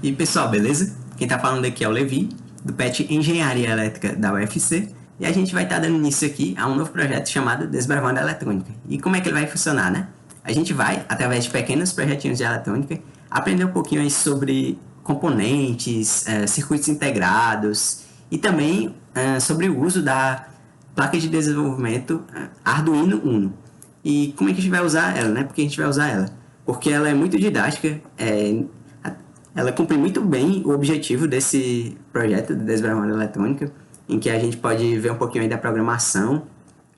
E pessoal, beleza? Quem tá falando aqui é o Levi, do PET Engenharia Elétrica da UFC, e a gente vai estar dando início aqui a um novo projeto chamado Desbravando a Eletrônica. E como é que ele vai funcionar, né? A gente vai, através de pequenos projetinhos de eletrônica, aprender um pouquinho aí sobre componentes, circuitos integrados e também sobre o uso da placa de desenvolvimento Arduino Uno. E como é que a gente vai usar ela, né? Por que a gente vai usar ela? Porque ela é muito didática, ela cumpre muito bem o objetivo desse projeto de Desbravando a Eletrônica, em que a gente pode ver um pouquinho aí da programação.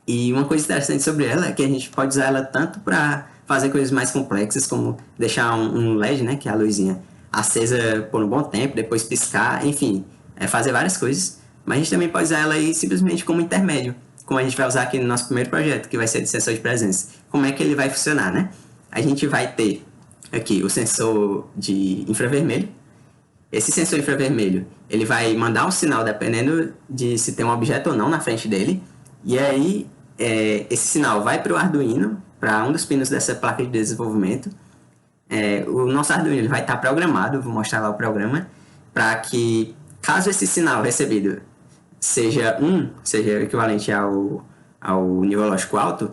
E uma coisa interessante sobre ela é que a gente pode usar ela tanto para fazer coisas mais complexas, como deixar um LED, né, que é a luzinha, acesa por um bom tempo, depois piscar, enfim, fazer várias coisas. Mas a gente também pode usar ela aí simplesmente como intermédio, como a gente vai usar aqui no nosso primeiro projeto, que vai ser de sensor de presença. Como é que ele vai funcionar, né? A gente vai ter aqui o sensor de infravermelho. Esse sensor infravermelho, ele vai mandar um sinal dependendo de se tem um objeto ou não na frente dele. E aí, esse sinal vai para o Arduino, para um dos pinos dessa placa de desenvolvimento. O nosso Arduino ele vai estar programado, vou mostrar lá o programa, para que, caso esse sinal recebido seja equivalente ao nível lógico alto,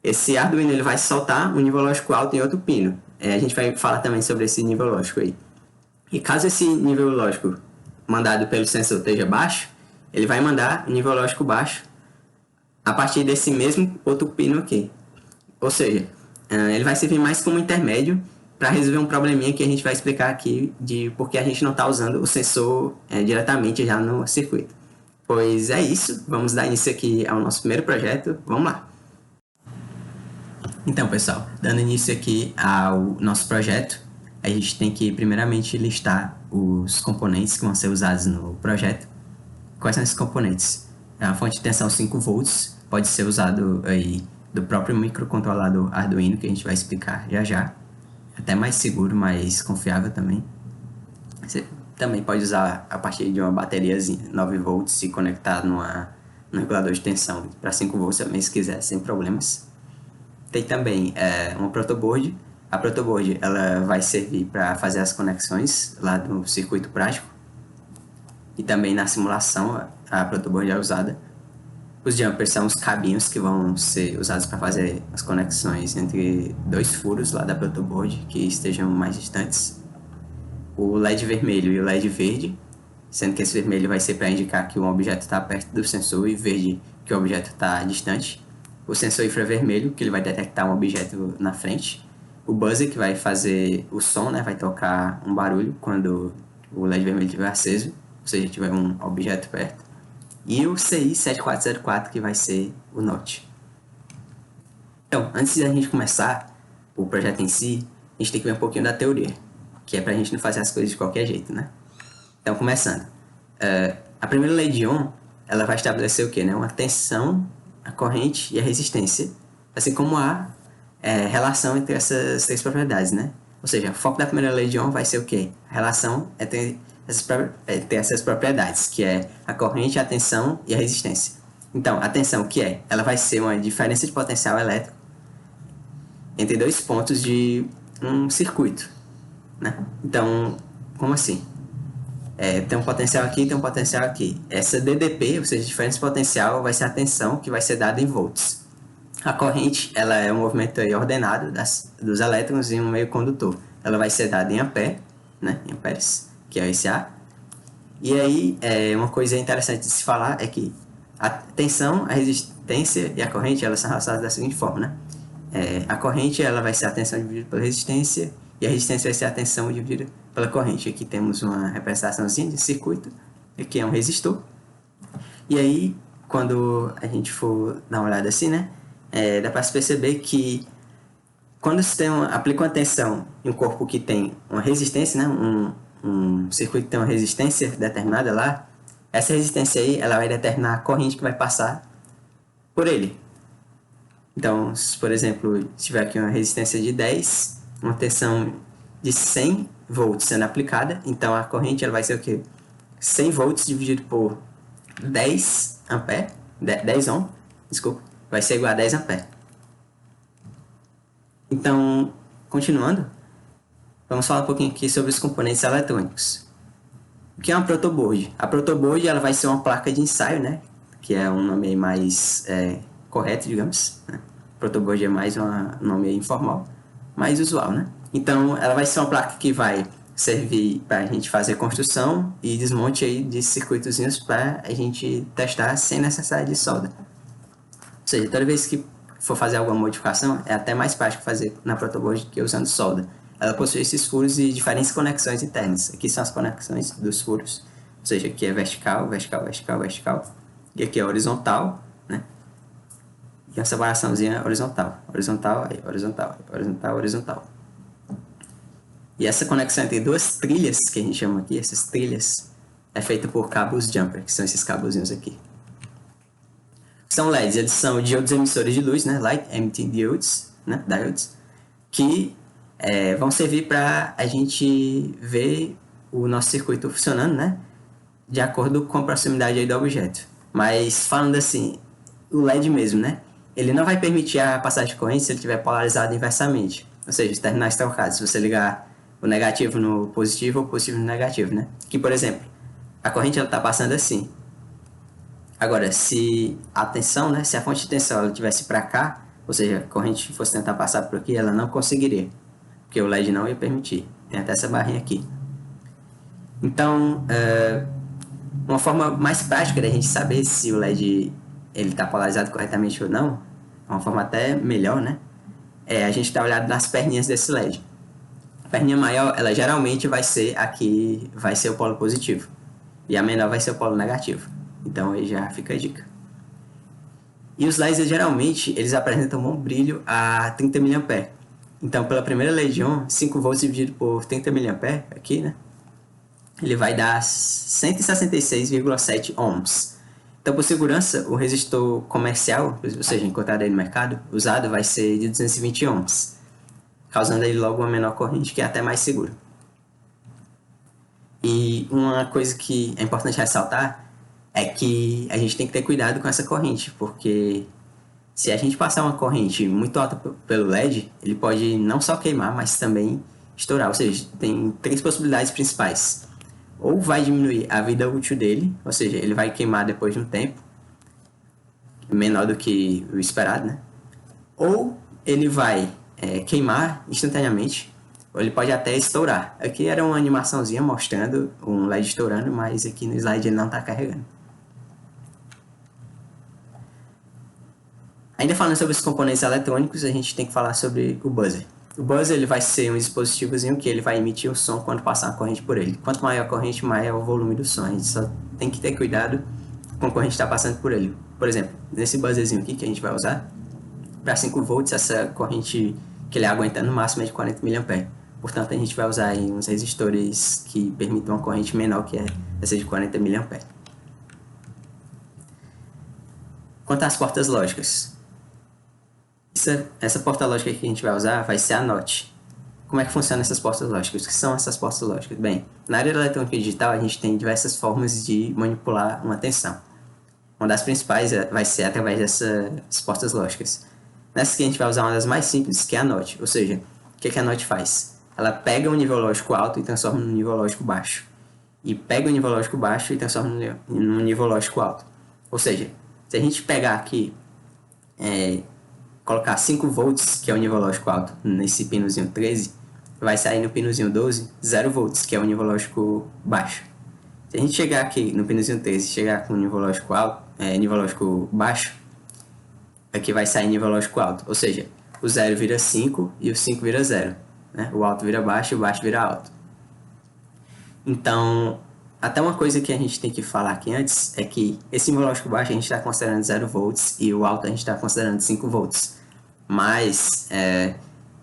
esse Arduino ele vai soltar um nível lógico alto em outro pino. A gente vai falar também sobre esse nível lógico aí. E caso esse nível lógico mandado pelo sensor esteja baixo, ele vai mandar nível lógico baixo a partir desse mesmo outro pino aqui. Ou seja, ele vai servir mais como intermédio para resolver um probleminha que a gente vai explicar aqui de por que a gente não está usando o sensor diretamente já no circuito. Pois é isso, vamos dar início aqui ao nosso primeiro projeto, vamos lá. Então, pessoal, dando início aqui ao nosso projeto, a gente tem que primeiramente listar os componentes que vão ser usados no projeto. Quais são esses componentes? A fonte de tensão 5 volts pode ser usado aí do próprio microcontrolador Arduino, que a gente vai explicar já já. Até mais seguro, mais confiável também. Você também pode usar a partir de uma bateriazinha 9 volts e conectar no regulador de tensão para 5 volts também, se quiser, sem problemas. Tem também uma protoboard. A protoboard ela vai servir para fazer as conexões lá do circuito prático. E também na simulação a protoboard é usada. Os jumpers são os cabinhos que vão ser usados para fazer as conexões entre dois furos lá da protoboard que estejam mais distantes. O LED vermelho e o LED verde, sendo que esse vermelho vai ser para indicar que um objeto está perto do sensor e verde que o objeto está distante. O sensor infravermelho, que ele vai detectar um objeto na frente. O buzzer, que vai fazer o som, né, vai tocar um barulho quando o LED vermelho estiver aceso, ou seja, tiver um objeto perto. E o CI7404, que vai ser o NOT. Então, antes da gente começar o projeto em si, a gente tem que ver um pouquinho da teoria, que é para a gente não fazer as coisas de qualquer jeito, né? Então, começando. A primeira lei de Ohm, ela vai estabelecer o quê, né? Uma tensão, a corrente e a resistência, assim como a relação entre essas três propriedades, né? Ou seja, o foco da primeira lei de Ohm vai ser o quê? A relação entre essas propriedades, que é a corrente, a tensão e a resistência. Então, a tensão, o que é? Ela vai ser uma diferença de potencial elétrico entre dois pontos de um circuito, né? Então, como assim? Tem um potencial aqui e tem um potencial aqui. Essa DDP, ou seja, diferença de potencial, vai ser a tensão que vai ser dada em volts. A corrente, ela é um movimento ordenado dos elétrons em um meio condutor. Ela vai ser dada em ampere, né, em amperes, que é esse A. E aí, uma coisa interessante de se falar é que a tensão, a resistência e a corrente, elas são relacionadas da seguinte forma, né? A corrente, ela vai ser a tensão dividida pela resistência, e a resistência vai ser a tensão dividida pela corrente. Aqui temos uma representaçãozinha de circuito, aqui é um resistor. E aí, quando a gente for dar uma olhada assim, né, dá para se perceber que quando você aplica uma tensão em um corpo que tem uma resistência, né, um circuito que tem uma resistência determinada lá, essa resistência aí ela vai determinar a corrente que vai passar por ele. Então, se, por exemplo, tiver aqui uma resistência de 10, uma tensão de 100 volts sendo aplicada, então a corrente ela vai ser o quê? 100 volts dividido por 10 ampere, 10 ohm, desculpa, vai ser igual a 10 ampere. Então, continuando, Vamos falar um pouquinho aqui sobre os componentes eletrônicos. O que é uma protoboard? A protoboard ela vai ser uma placa de ensaio, né? Que é um nome mais correto, digamos. Né? Protoboard é mais um nome informal, mais usual, né? Então, ela vai ser uma placa que vai servir para a gente fazer construção e desmonte aí de circuitozinhos para a gente testar sem necessidade de solda. Ou seja, toda vez que for fazer alguma modificação, é até mais prático fazer na protoboard que usando solda. Ela possui esses furos e diferentes conexões internas. Aqui são as conexões dos furos. Ou seja, aqui é vertical, vertical, vertical, vertical. E aqui é horizontal, né? E uma separaçãozinha horizontal. Horizontal, horizontal, horizontal, horizontal. E essa conexão entre duas trilhas, que a gente chama aqui, essas trilhas, é feita por cabos jumper, que são esses cabozinhos aqui. São LEDs, eles são diodos emissores de luz, né? Light Emitting Diodes, né? Diodes, que vão servir para a gente ver o nosso circuito funcionando, né? De acordo com a proximidade aí do objeto. Mas falando assim, o LED mesmo, né? Ele não vai permitir a passagem de corrente se ele estiver polarizado inversamente. Ou seja, os terminais trocados. Se você ligar o negativo no positivo ou o positivo no negativo, né? Aqui, por exemplo, a corrente está passando assim. Agora, se a tensão, né? Se a fonte de tensão ela estivesse para cá, ou seja, a corrente fosse tentar passar por aqui, ela não conseguiria. Porque o LED não ia permitir. Tem até essa barrinha aqui. Então, uma forma mais prática da gente saber se o LED está polarizado corretamente ou não, uma forma até melhor, né? É a gente dar uma olhada nas perninhas desse LED. A perninha maior, ela geralmente vai ser aqui, vai ser o polo positivo. E a menor vai ser o polo negativo. Então aí já fica a dica. E os LEDs geralmente eles apresentam um bom brilho a 30 mA. Então pela primeira lei de Ohm, 5 volts dividido por 30 mA, aqui, né? Ele vai dar 166,7 ohms. Então, por segurança, o resistor comercial, ou seja, encontrado aí no mercado, usado, vai ser de 220 ohms, causando aí logo uma menor corrente, que é até mais seguro. E uma coisa que é importante ressaltar é que a gente tem que ter cuidado com essa corrente, porque se a gente passar uma corrente muito alta pelo LED, ele pode não só queimar, mas também estourar. Ou seja, tem 3 possibilidades principais. Ou vai diminuir a vida útil dele, ou seja, ele vai queimar depois de um tempo, menor do que o esperado, né? Ou ele vai queimar instantaneamente, ou ele pode até estourar. Aqui era uma animaçãozinha mostrando um LED estourando, mas aqui no slide ele não está carregando. Ainda falando sobre os componentes eletrônicos, a gente tem que falar sobre o buzzer. O buzzer ele vai ser um dispositivozinho que ele vai emitir o som quando passar uma corrente por ele. Quanto maior a corrente, maior o volume do som. A gente só tem que ter cuidado com a corrente que está passando por ele. Por exemplo, nesse buzzerzinho aqui que a gente vai usar, para 5 volts, essa corrente que ele aguenta no máximo é de 40 mA. Portanto, a gente vai usar aí uns resistores que permitam uma corrente menor que essa de 40 mA. Quanto às portas lógicas, essa porta lógica que a gente vai usar vai ser a NOT. Como é que funcionam essas portas lógicas? O que são essas portas lógicas? Bem, na área eletrônica digital a gente tem diversas formas de manipular uma tensão. Uma das principais vai ser através dessas portas lógicas. Nessa aqui a gente vai usar uma das mais simples, que é a NOT. Ou seja, o que a NOT faz? Ela pega um nível lógico alto e transforma num nível lógico baixo. E pega um nível lógico baixo e transforma num nível lógico alto. Ou seja, se a gente pegar aqui colocar 5 volts, que é o nível lógico alto, nesse pinozinho 13, vai sair no pinozinho 12, 0 volts, que é o nível lógico baixo. Se a gente chegar aqui no pinozinho 13 e chegar com o nível lógico alto, nível lógico baixo, aqui vai sair nível lógico alto. Ou seja, o 0 vira 5 e o 5 vira 0. Né? O alto vira baixo e o baixo vira alto. Então, até uma coisa que a gente tem que falar aqui antes é que esse nível lógico baixo a gente está considerando 0 volts e o alto a gente está considerando 5 volts. Mas,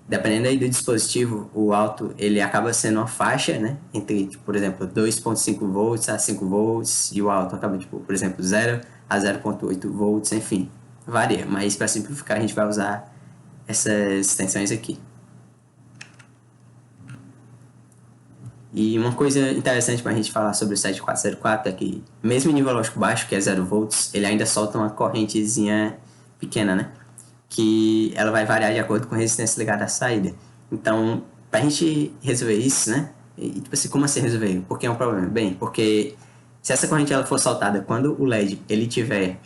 dependendo aí do dispositivo, o alto ele acaba sendo uma faixa, né? Entre, por exemplo, 2.5 volts a 5 volts e o alto acaba, por exemplo, 0 a 0.8 volts, enfim, varia. Mas para simplificar a gente vai usar essas tensões aqui. E uma coisa interessante para a gente falar sobre o 7404 é que, mesmo em nível lógico baixo, que é 0 volts, ele ainda solta uma correntezinha pequena, né? Que ela vai variar de acordo com a resistência ligada à saída. Então, Pra gente resolver isso, né? E tipo assim, como assim resolver? Por que é um problema? Bem, porque se essa corrente ela for soltada quando o LED ele tiver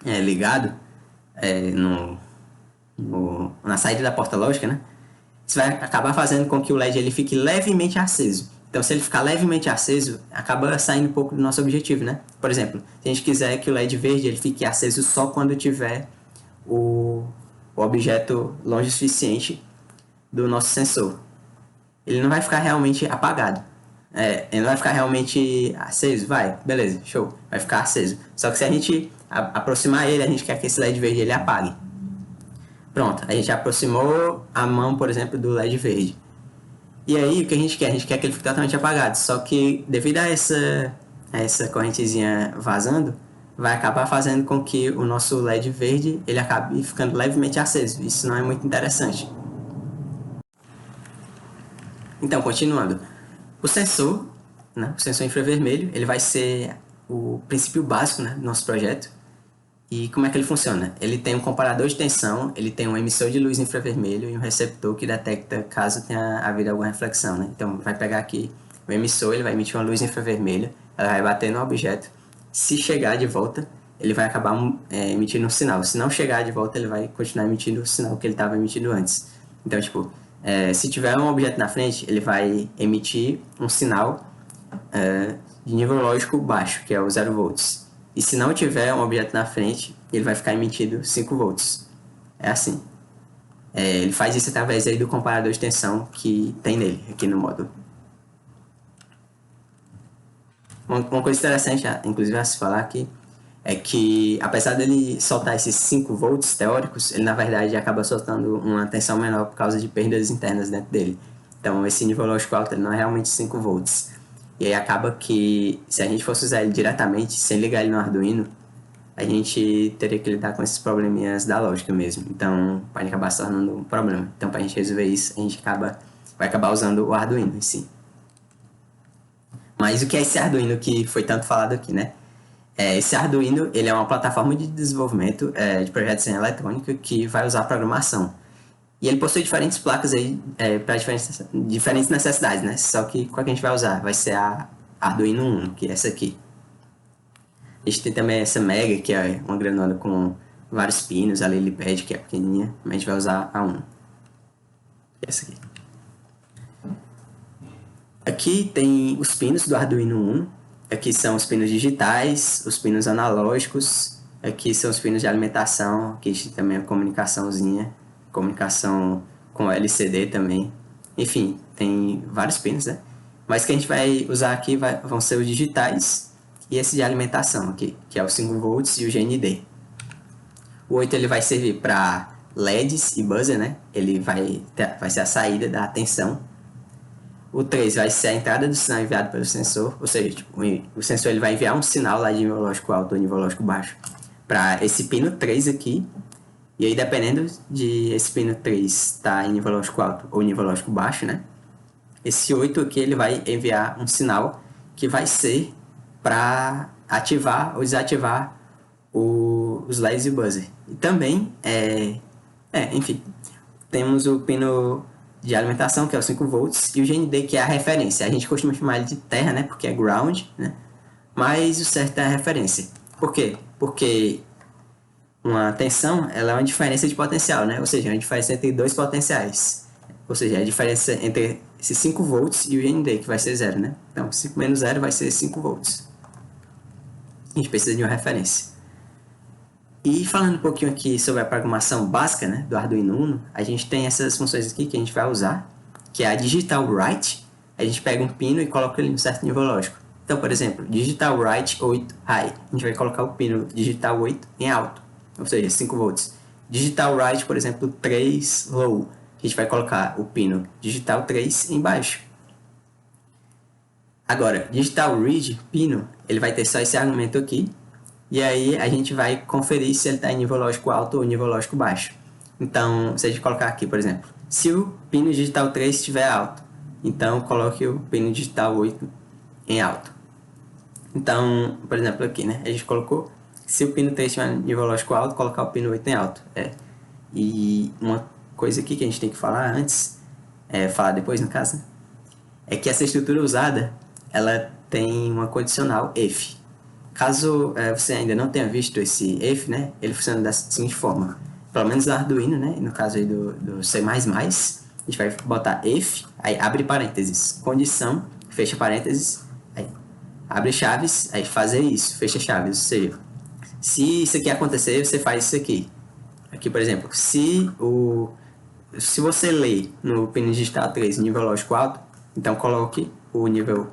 ligado é, no, na saída da porta lógica, né? Isso vai acabar fazendo com que o LED ele fique levemente aceso. Então, se ele ficar levemente aceso, acaba saindo um pouco do nosso objetivo, né? Por exemplo, se a gente quiser que o LED verde ele fique aceso só quando tiver o, o objeto longe o suficiente do nosso sensor. Ele não vai ficar realmente apagado. Ele não vai ficar realmente aceso? Vai, beleza, show. Vai ficar aceso. Só que se a gente aproximar ele, a gente quer que esse LED verde ele apague. Pronto, a gente aproximou a mão, por exemplo, do LED verde. E aí, o que a gente quer? A gente quer que ele fique totalmente apagado. Só que, devido a essa correntezinha vazando, vai acabar fazendo com que o nosso LED verde ele acabe ficando levemente aceso. Isso não é muito interessante. Então, continuando. O sensor, né, o sensor infravermelho, ele vai ser o princípio básico, né, do nosso projeto. E como é que ele funciona? Ele tem um comparador de tensão, ele tem um emissor de luz infravermelho e um receptor que detecta caso tenha havido alguma reflexão, né? Então, vai pegar aqui o emissor, ele vai emitir uma luz infravermelha, ela vai bater no objeto. Se chegar de volta, ele vai acabar emitindo um sinal. Se não chegar de volta, ele vai continuar emitindo o sinal que ele estava emitindo antes. Então, tipo, se tiver um objeto na frente, ele vai emitir um sinal de nível lógico baixo, que é o 0 volts. E se não tiver um objeto na frente, ele vai ficar emitido 5 volts. É assim. Ele faz isso através aí do comparador de tensão que tem nele, aqui no módulo. Uma coisa interessante, inclusive, a se falar aqui, é que, apesar dele soltar esses 5 volts teóricos, ele, na verdade, acaba soltando uma tensão menor por causa de perdas internas dentro dele. Então, esse nível lógico alto ele não é realmente 5 volts. E aí acaba que, se a gente fosse usar ele diretamente, sem ligar ele no Arduino, a gente teria que lidar com esses probleminhas da lógica mesmo. Então, pode acabar se tornando um problema. Então, para a gente resolver isso, a gente vai acabar usando o Arduino em si. Mas o que é esse Arduino que foi tanto falado aqui, né? Esse Arduino ele é uma plataforma de desenvolvimento de projetos em eletrônica que vai usar programação. E ele possui diferentes placas aí para diferentes necessidades, né? Só que qual que a gente vai usar? Vai ser a Arduino Uno, que é essa aqui. A gente tem também essa Mega, que é uma granola com vários pinos, a Lilipad, que é pequenininha, mas a gente vai usar a Uno. Que é essa aqui. Aqui tem os pinos do Arduino Uno. Aqui são os pinos digitais, os pinos analógicos. Aqui são os pinos de alimentação. Aqui tem também a comunicaçãozinha. Comunicação com LCD também. Enfim, tem vários pinos, né? Mas o que a gente vai usar aqui vão ser os digitais e esse de alimentação aqui, que é o 5 volts e o GND. O 8 ele vai servir para LEDs e buzzer, né? Ele vai ser a saída da tensão. O 3 vai ser a entrada do sinal enviado pelo sensor, ou seja, tipo, o sensor ele vai enviar um sinal lá de nível lógico alto ou nível lógico baixo para esse pino 3 aqui. E aí, dependendo de esse pino 3 estar em nível lógico alto ou nível lógico baixo, né? Esse 8 aqui ele vai enviar um sinal que vai ser para ativar ou desativar os LEDs e o buzzer. E também, enfim, temos o pino de alimentação, que é o 5 volts, e o GND, que é a referência. A gente costuma chamar ele de terra, né? Porque é ground, né? Mas o certo é a referência. Por quê? Porque uma tensão, ela é uma diferença de potencial, né? Ou seja, é uma diferença entre dois potenciais. Ou seja, é a diferença entre esses 5 volts e o GND, que vai ser 0, né? Então, 5 menos 0 vai ser 5 volts. A gente precisa de uma referência. E falando um pouquinho aqui sobre a programação básica, né, do Arduino Uno, a gente tem essas funções aqui que a gente vai usar, que é a Digital Write. A gente pega um pino e coloca ele em um certo nível lógico. Então, por exemplo, Digital Write 8 High. A gente vai colocar o pino Digital 8 em alto, ou seja, 5 volts. Digital Write, por exemplo, 3 Low. A gente vai colocar o pino Digital 3 em baixo. Agora, Digital Read pino, ele vai ter só esse argumento aqui. E aí a gente vai conferir se ele está em nível lógico alto ou nível lógico baixo. Então, se a gente colocar aqui, por exemplo, se o pino digital 3 estiver alto, então coloque o pino digital 8 em alto. Então, por exemplo, aqui, né? A gente colocou, se o pino 3 estiver em nível lógico alto, colocar o pino 8 em alto. E uma coisa aqui que a gente tem que falar antes falar depois no caso, né? É que essa estrutura usada, ela tem uma condicional if. Caso você ainda não tenha visto esse if, né, ele funciona da seguinte forma. Pelo menos no Arduino, né, no caso aí do C++, a gente vai botar if, aí abre parênteses, condição, fecha parênteses, aí abre chaves, aí fazer isso, fecha chaves. Ou seja, se isso aqui acontecer, você faz isso aqui. Aqui, por exemplo, se você lê no pino digital 3 nível lógico alto, então coloque o nível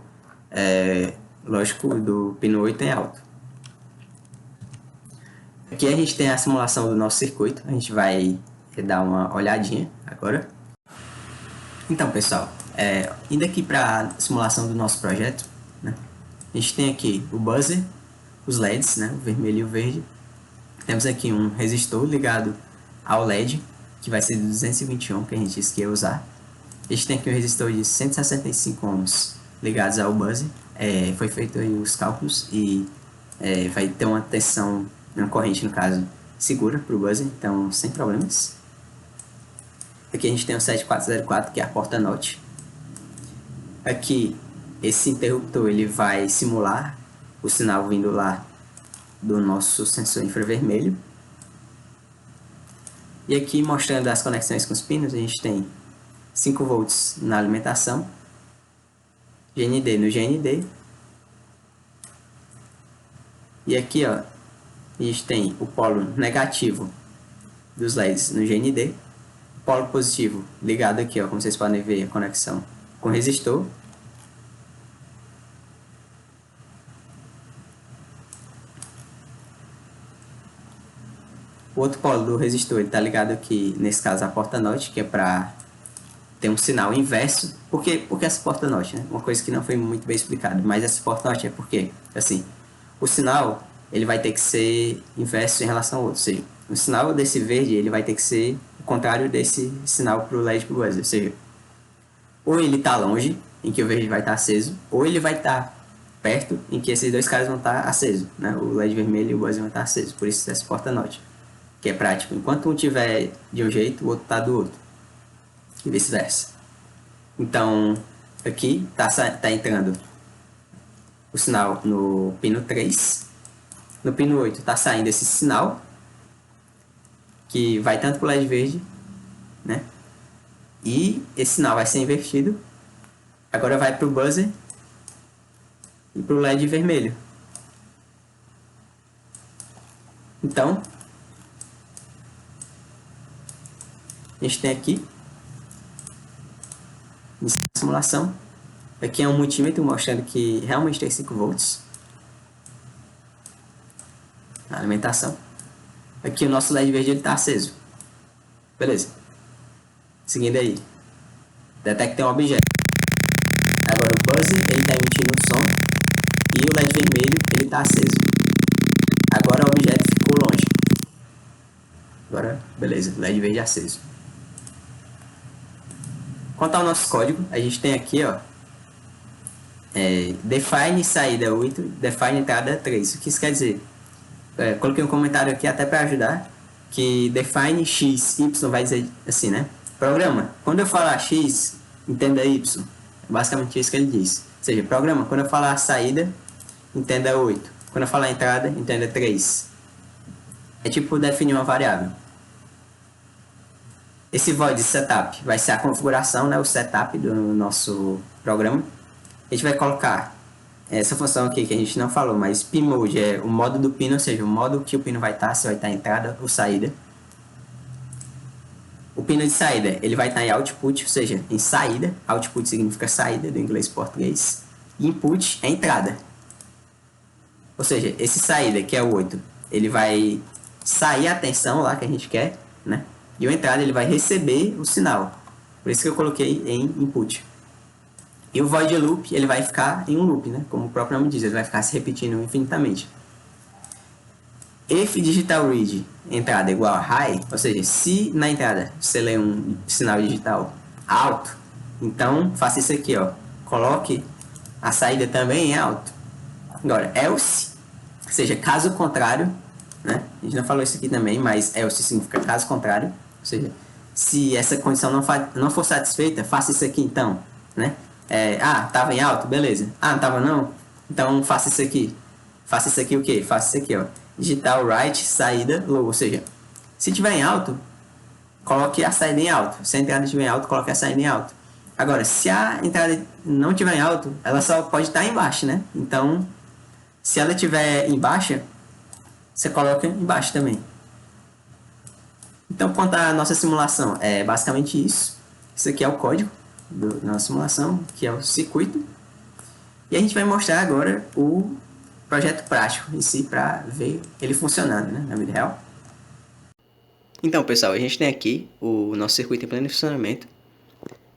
lógico do pino 8 em alto. Aqui a gente tem a simulação do nosso circuito, a gente vai dar uma olhadinha agora. Então, pessoal, indo aqui para a simulação do nosso projeto, né, a gente tem aqui o buzzer, os LEDs, né, o vermelho e o verde. Temos aqui um resistor ligado ao LED, que vai ser de 220 ohms que a gente disse que ia usar. A gente tem aqui um resistor de 165 ohms ligados ao buzzer. Foi feito aí os cálculos e vai ter uma tensão, uma corrente no caso, segura para o buzzer, então sem problemas. Aqui a gente tem o 7404, que é a porta NOT. Aqui, esse interruptor ele vai simular o sinal vindo lá do nosso sensor infravermelho. E aqui, mostrando as conexões com os pinos, a gente tem 5 volts na alimentação, GND no GND. E aqui, ó, a gente tem o polo negativo dos LEDs no GND, o polo positivo ligado aqui, ó, como vocês podem ver, a conexão com o resistor. O outro polo do resistor está ligado aqui, nesse caso, à porta NOT, que é para ter um sinal inverso. Por que essa porta NOT? Né? Uma coisa que não foi muito bem explicada, mas essa porta NOT é porque, assim, o sinal ele vai ter que ser inverso em relação ao outro. Ou seja, o sinal desse verde ele vai ter que ser o contrário desse sinal para o LED para o buzzer. Ou seja, ou ele está longe, em que o verde vai estar aceso, ou ele vai estar perto, em que esses dois caras vão estar acesos. Né? O LED vermelho e o buzzer vão estar acesos. Por isso essa porta NOT. Que é prático. Enquanto um tiver de um jeito, o outro está do outro. E vice-versa. Então, aqui tá entrando o sinal no pino 3. No pino 8 está saindo esse sinal, que vai tanto para o LED verde, né? E esse sinal vai ser invertido. Agora vai para o buzzer e para o LED vermelho. Então, a gente tem aqui a simulação. Aqui é um multímetro mostrando que realmente tem 5 volts na alimentação. Aqui o nosso LED verde está aceso. Beleza. Seguindo aí. Detecta um objeto. Agora o buzzer está emitindo um som e o LED vermelho está aceso. Agora o objeto ficou longe. Agora, beleza, o LED verde aceso. Quanto ao nosso código, a gente tem aqui, ó, define saída 8, define entrada 3. O que isso quer dizer? Coloquei um comentário aqui até para ajudar, que define x, y vai dizer assim, né? Programa, quando eu falar x, entenda y. É basicamente isso que ele diz. Ou seja, programa, quando eu falar saída, entenda 8. Quando eu falar entrada, entenda 3. É tipo definir uma variável. Esse void setup vai ser a configuração, né, o setup do nosso programa. A gente vai colocar essa função aqui que a gente não falou, mas pmode é o modo do pino, ou seja, o modo que o pino vai estar, se vai estar entrada ou saída. O pino de saída, ele vai estar em output, ou seja, em saída. Output significa saída, do inglês e português. E input é entrada. Ou seja, esse saída, que é o 8, ele vai sair a tensão lá que a gente quer, né? E o entrada ele vai receber o sinal. Por isso que eu coloquei em input. E o void loop ele vai ficar em um loop, né? Como o próprio nome diz, ele vai ficar se repetindo infinitamente. If digital read entrada igual a high, ou seja, se na entrada você lê um sinal digital alto, então faça isso aqui, ó. Coloque a saída também em alto. Agora, else, ou seja, caso contrário, né? A gente não falou isso aqui também, mas else significa caso contrário. Ou seja, Se essa condição não for satisfeita, faça isso aqui então, né? Tava em alto, beleza. Não tava não? Então faça isso aqui. Faça isso aqui o quê? Faça isso aqui, ó. Digital right, saída low, ou seja, se tiver em alto, coloque a saída em alto. Se a entrada estiver em alto, coloque a saída em alto. Agora, se a entrada não estiver em alto, ela só pode estar em baixa, né? Então, se ela estiver em baixa, você coloca em baixo também. Então, quanto à nossa simulação, é basicamente isso. Isso aqui é o código da nossa simulação, que é o circuito. E a gente vai mostrar agora o projeto prático em si para ver ele funcionando, né, na vida real. Então, pessoal, a gente tem aqui o nosso circuito em pleno funcionamento.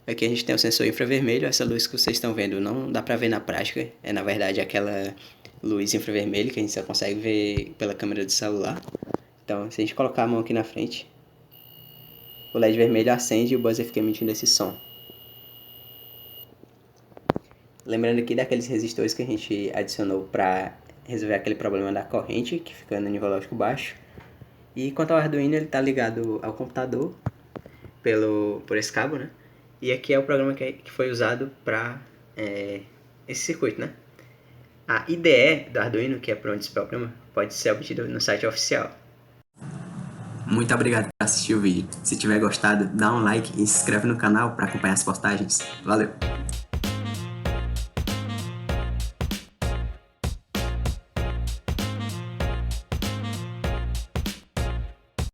Aqui a gente tem o sensor infravermelho. Essa luz que vocês estão vendo não dá para ver na prática. É, na verdade, aquela luz infravermelho que a gente só consegue ver pela câmera do celular. Então, se a gente colocar a mão aqui na frente, o LED vermelho acende e o buzzer fica emitindo esse som. Lembrando aqui daqueles resistores que a gente adicionou para resolver aquele problema da corrente, que fica no nível lógico baixo. E quanto ao Arduino, ele está ligado ao computador por esse cabo, né? E aqui é o programa que foi usado para esse circuito, né? A IDE do Arduino, que é para onde esse programa, pode ser obtido no site oficial. Muito obrigado por assistir o vídeo. Se tiver gostado, dá um like e se inscreve no canal para acompanhar as postagens. Valeu!